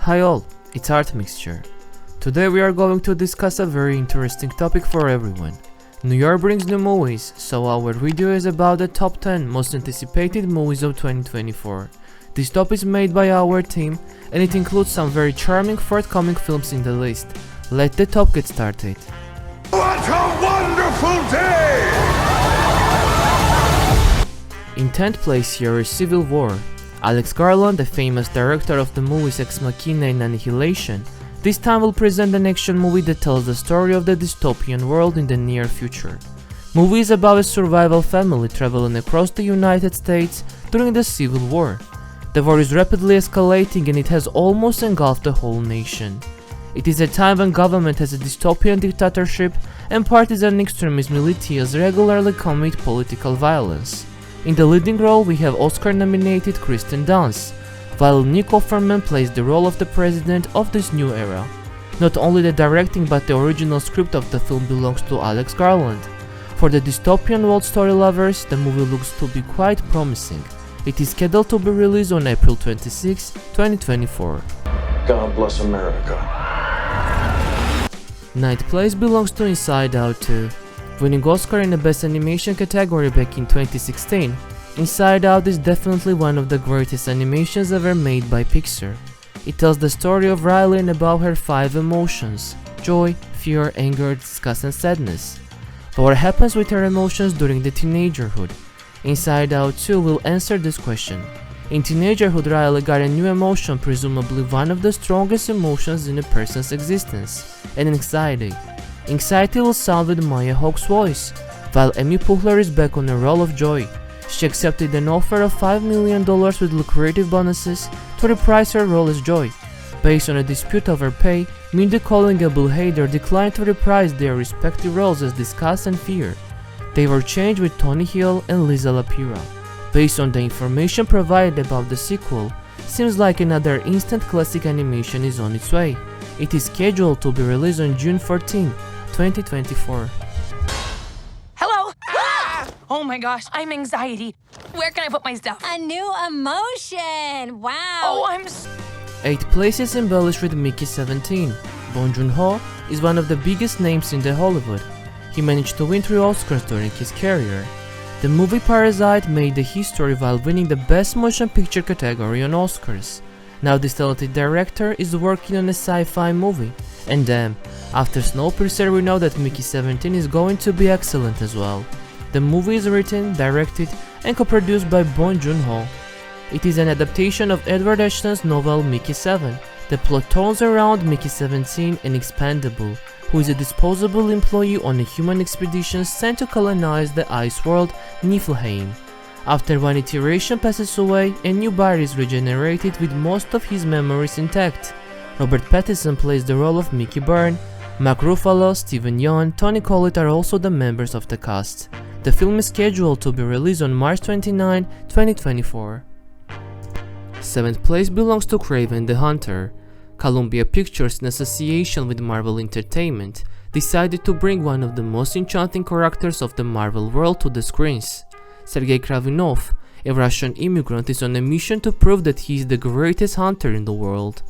Hi all, it's Art Mixture. Today we are going to discuss a very interesting topic for everyone. New Year brings new movies, so our video is about the top 10 most anticipated movies of 2024. This top is made by our team and it includes some very charming forthcoming films in the list. Let the top get started. What a wonderful day! In 10th place here is Civil War. Alex Garland, the famous director of the movies Ex Machina and Annihilation, this time will present an action movie that tells the story of the dystopian world in the near future. Movie is about a survival family traveling across the United States during the Civil War. The war is rapidly escalating and it has almost engulfed the whole nation. It is a time when government has a dystopian dictatorship and partisan extremist militias regularly commit political violence. In the leading role we have Oscar-nominated Kristen Dunst, while Nick Offerman plays the role of the president of this new era. Not only the directing but the original script of the film belongs to Alex Garland. For the dystopian world story lovers, the movie looks to be quite promising. It is scheduled to be released on April 26, 2024. God bless America. 9th place belongs to Inside Out 2. Winning Oscar in the Best Animation category back in 2016, Inside Out is definitely one of the greatest animations ever made by Pixar. It tells the story of Riley and about her 5 emotions: joy, fear, anger, disgust and sadness. But what happens with her emotions during the teenagerhood? Inside Out 2 will answer this question. In teenagerhood, Riley got a new emotion, presumably one of the strongest emotions in a person's existence, and anxiety. Anxiety will sound with Maya Hawke's voice, while Amy Poehler is back on the role of Joy. She accepted an offer of $5 million with lucrative bonuses to reprise her role as Joy. Based on a dispute over pay, Mindy Kaling and Bill Hader declined to reprise their respective roles as Disgust and Fear. They were changed with Tony Hill and Lisa Lapira. Based on the information provided about the sequel, seems like another instant classic animation is on its way. It is scheduled to be released on June 14, 2024. Hello! Ah! Oh my gosh, I'm anxiety. Where can I put my stuff? A new emotion! Wow! Oh, 8th place is embellished with Mickey 17. Bong Joon-ho is one of the biggest names in the Hollywood. He managed to win 3 Oscars during his career. The movie Parasite made the history while winning the Best Motion Picture category on Oscars. Now this talented director is working on a sci-fi movie. And damn, after Snowpiercer we know that Mickey 17 is going to be excellent as well. The movie is written, directed and co-produced by Bong Joon-ho. It is an adaptation of Edward Ashton's novel Mickey 7. The plot turns around Mickey 17, an expendable, who is a disposable employee on a human expedition sent to colonize the ice world Niflheim. After one iteration passes away, a new body is regenerated with most of his memories intact. Robert Pattinson plays the role of Mickey Byrne. Mark Ruffalo, Steven Yeun, Toni Collette are also the members of the cast. The film is scheduled to be released on March 29, 2024. 7th place belongs to Kraven the Hunter. Columbia Pictures, in association with Marvel Entertainment, decided to bring one of the most enchanting characters of the Marvel world to the screens. Sergei Kravinov, a Russian immigrant, is on a mission to prove that he is the greatest hunter in the world.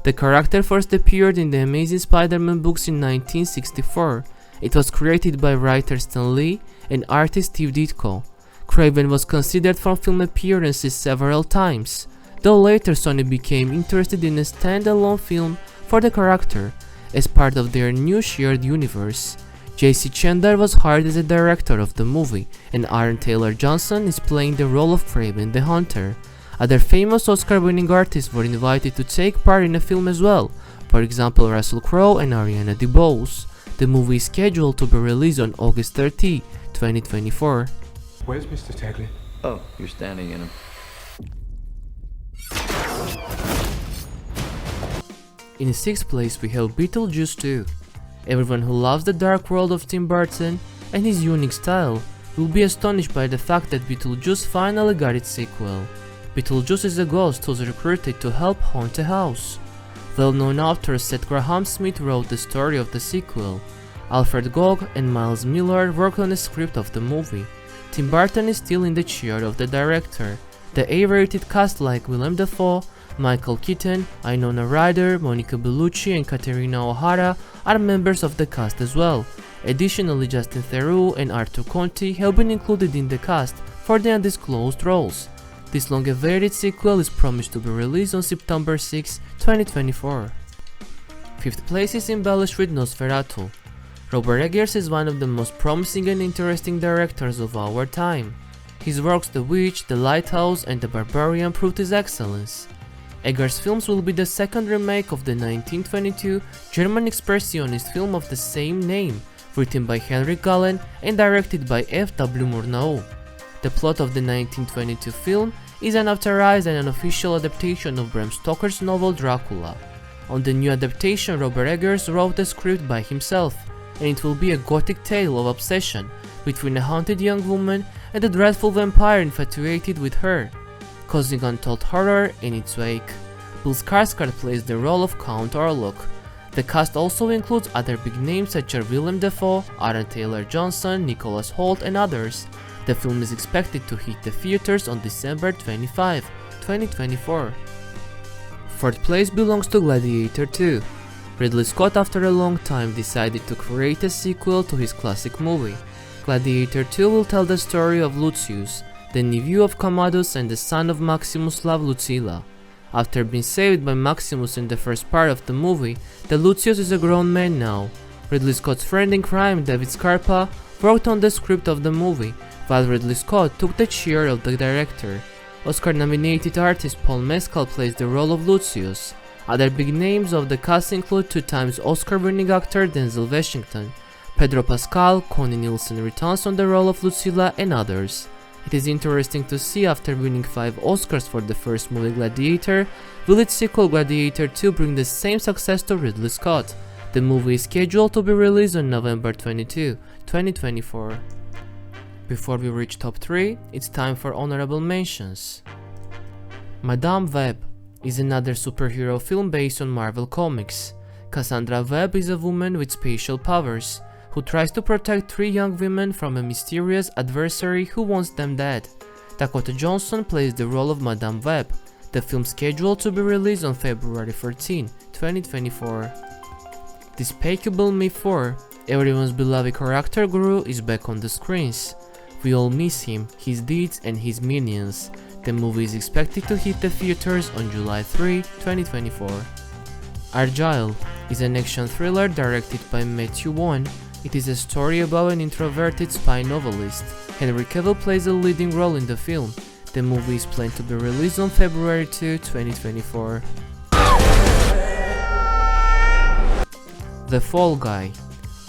The character first appeared in the Amazing Spider-Man books in 1964. It was created by writer Stan Lee and artist Steve Ditko. Kraven was considered for film appearances several times, though later Sony became interested in a standalone film for the character as part of their new shared universe. J.C. Chandler was hired as a director of the movie, and Aaron Taylor Johnson is playing the role of Kraven the Hunter. Other famous Oscar-winning artists were invited to take part in the film as well, for example Russell Crowe and Ariana DeBose. The movie is scheduled to be released on August 30, 2024. Where's Mr. Tagley? Oh, you're standing in him. In 6th place we have Beetlejuice 2. Everyone who loves the dark world of Tim Burton and his unique style will be astonished by the fact that Beetlejuice finally got its sequel. Beetlejuice is a ghost who's recruited to help haunt a house. Well-known author Seth Graham Smith wrote the story of the sequel. Alfred Gogg and Miles Miller worked on the script of the movie. Tim Burton is still in the chair of the director. The A-rated cast like Willem Dafoe, Michael Keaton, Winona Ryder, Monica Bellucci and Katerina O'Hara are members of the cast as well. Additionally, Justin Theroux and Arthur Conti have been included in the cast for the undisclosed roles. This long-awaited sequel is promised to be released on September 6, 2024. Fifth place is embellished with Nosferatu. Robert Eggers is one of the most promising and interesting directors of our time. His works The Witch, The Lighthouse and The Barbarian proved his excellence. Eggers' films will be the second remake of the 1922 German expressionist film of the same name, written by Henrik Gallen and directed by F.W. Murnau. The plot of the 1922 film is an unauthorized and unofficial adaptation of Bram Stoker's novel Dracula. On the new adaptation, Robert Eggers wrote the script by himself, and it will be a gothic tale of obsession between a haunted young woman and a dreadful vampire infatuated with her, causing untold horror in its wake. Bill Skarsgård plays the role of Count Orlok. The cast also includes other big names such as Willem Dafoe, Aaron Taylor Johnson, Nicholas Hoult and others. The film is expected to hit the theaters on December 25, 2024. Fourth place belongs to Gladiator 2. Ridley Scott after a long time decided to create a sequel to his classic movie. Gladiator 2 will tell the story of Lucius, the nephew of Commodus and the son of Maximus loved Lucilla. After being saved by Maximus in the first part of the movie, the Lucius is a grown man now. Ridley Scott's friend in crime, David Scarpa, worked on the script of the movie, while Ridley Scott took the chair of the director. Oscar-nominated artist Paul Mescal plays the role of Lucius. Other big names of the cast include two-times Oscar-winning actor Denzel Washington, Pedro Pascal, Connie Nielsen returns on the role of Lucilla and others. It is interesting to see, after winning 5 Oscars for the first movie Gladiator, will its sequel Gladiator 2 bring the same success to Ridley Scott? The movie is scheduled to be released on November 22, 2024. Before we reach top 3, it's time for honorable mentions. Madame Web is another superhero film based on Marvel Comics. Cassandra Webb is a woman with special powers who tries to protect 3 young women from a mysterious adversary who wants them dead. Dakota Johnson plays the role of Madame Web. The film is scheduled to be released on February 14, 2024. Despicable Me 4, everyone's beloved character Gru, is back on the screens. We all miss him, his deeds and his minions. The movie is expected to hit the theaters on July 3, 2024. Argylle is an action thriller directed by Matthew Vaughn. It is a story about an introverted spy novelist. Henry Cavill plays a leading role in the film. The movie is planned to be released on February 2, 2024. The Fall Guy.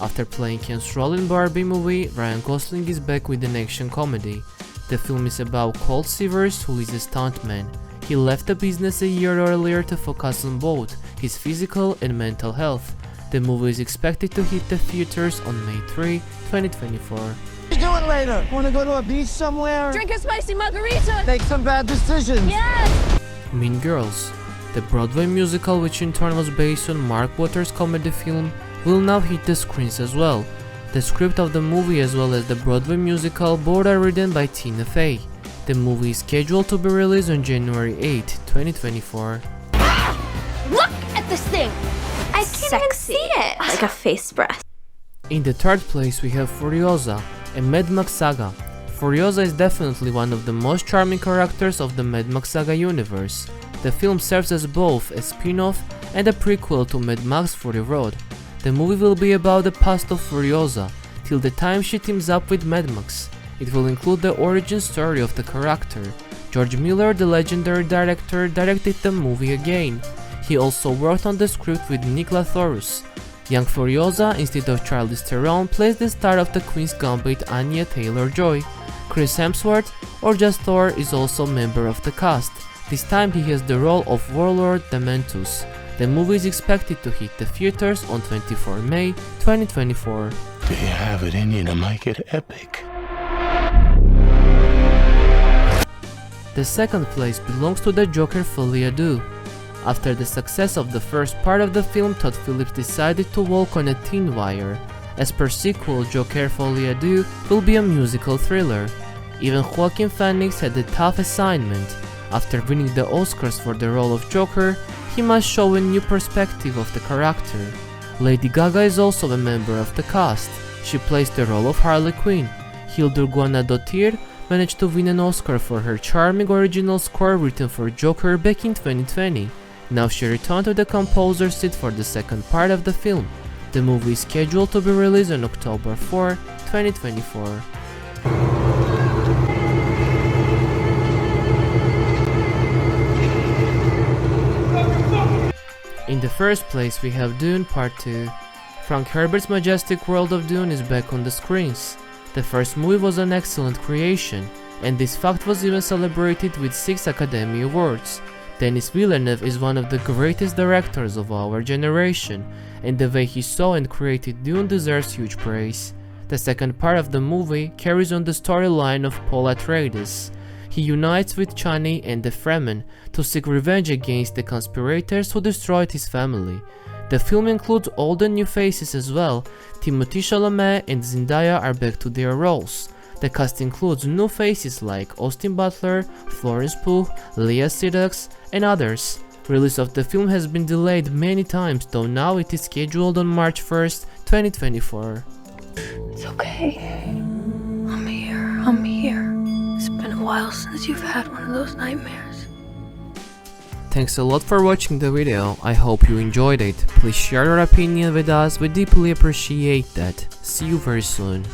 After playing Ken's role in Barbie movie, Ryan Gosling is back with an action comedy. The film is about Colt Seavers, who is a stuntman. He left the business a year earlier to focus on both his physical and mental health. The movie is expected to hit the theaters on May 3, 2024. What are you doing later? Want to go to a beach somewhere? Drink a spicy margarita! Make some bad decisions. Yes! Mean Girls. The Broadway musical, which in turn was based on Mark Waters' comedy film, will now hit the screens as well. The script of the movie as well as the Broadway musical both are written by Tina Fey. The movie is scheduled to be released on January 8, 2024. Look at this thing! I can't even see it! Like a face breath. In the third place we have Furiosa, a Mad Max saga. Furiosa is definitely one of the most charming characters of the Mad Max saga universe. The film serves as both a spin-off and a prequel to Mad Max Fury Road. The movie will be about the past of Furiosa, till the time she teams up with Mad Max. It will include the origin story of the character. George Miller, the legendary director, directed the movie again. He also worked on the script with Nick Lathorus. Young Furiosa, instead of Charlize Theron, plays the star of the Queen's Gambit, Anya Taylor-Joy. Chris Hemsworth, or just Thor, is also a member of the cast. This time he has the role of Warlord Dementus. The movie is expected to hit the theaters on 24 May 2024. Do you have it in you to make it epic? The second place belongs to the Joker Folie à Deux. After the success of the first part of the film, Todd Phillips decided to walk on a thin wire. As per sequel, Joker Folie à Deux will be a musical thriller. Even Joaquin Phoenix had a tough assignment. After winning the Oscars for the role of Joker, he must show a new perspective of the character. Lady Gaga is also a member of the cast. She plays the role of Harley Quinn. Hildur Guðnadóttir managed to win an Oscar for her charming original score written for Joker back in 2020. Now she returned to the composer's seat for the second part of the film. The movie is scheduled to be released on October 4, 2024. In the first place, we have Dune Part 2. Frank Herbert's majestic world of Dune is back on the screens. The first movie was an excellent creation, and this fact was even celebrated with 6 Academy Awards. Denis Villeneuve is one of the greatest directors of our generation, and the way he saw and created Dune deserves huge praise. The second part of the movie carries on the storyline of Paul Atreides. He unites with Chani and the Fremen to seek revenge against the conspirators who destroyed his family. The film includes old and new faces as well. Timothée Chalamet and Zendaya are back to their roles. The cast includes new faces like Austin Butler, Florence Pugh, Léa Seydoux, and others. Release of the film has been delayed many times, though now it is scheduled on March 1st, 2024. It's okay. I'm here. It's been a while since you've had one of those nightmares. Thanks a lot for watching the video. I hope you enjoyed it. Please share your opinion with us. We deeply appreciate that. See you very soon.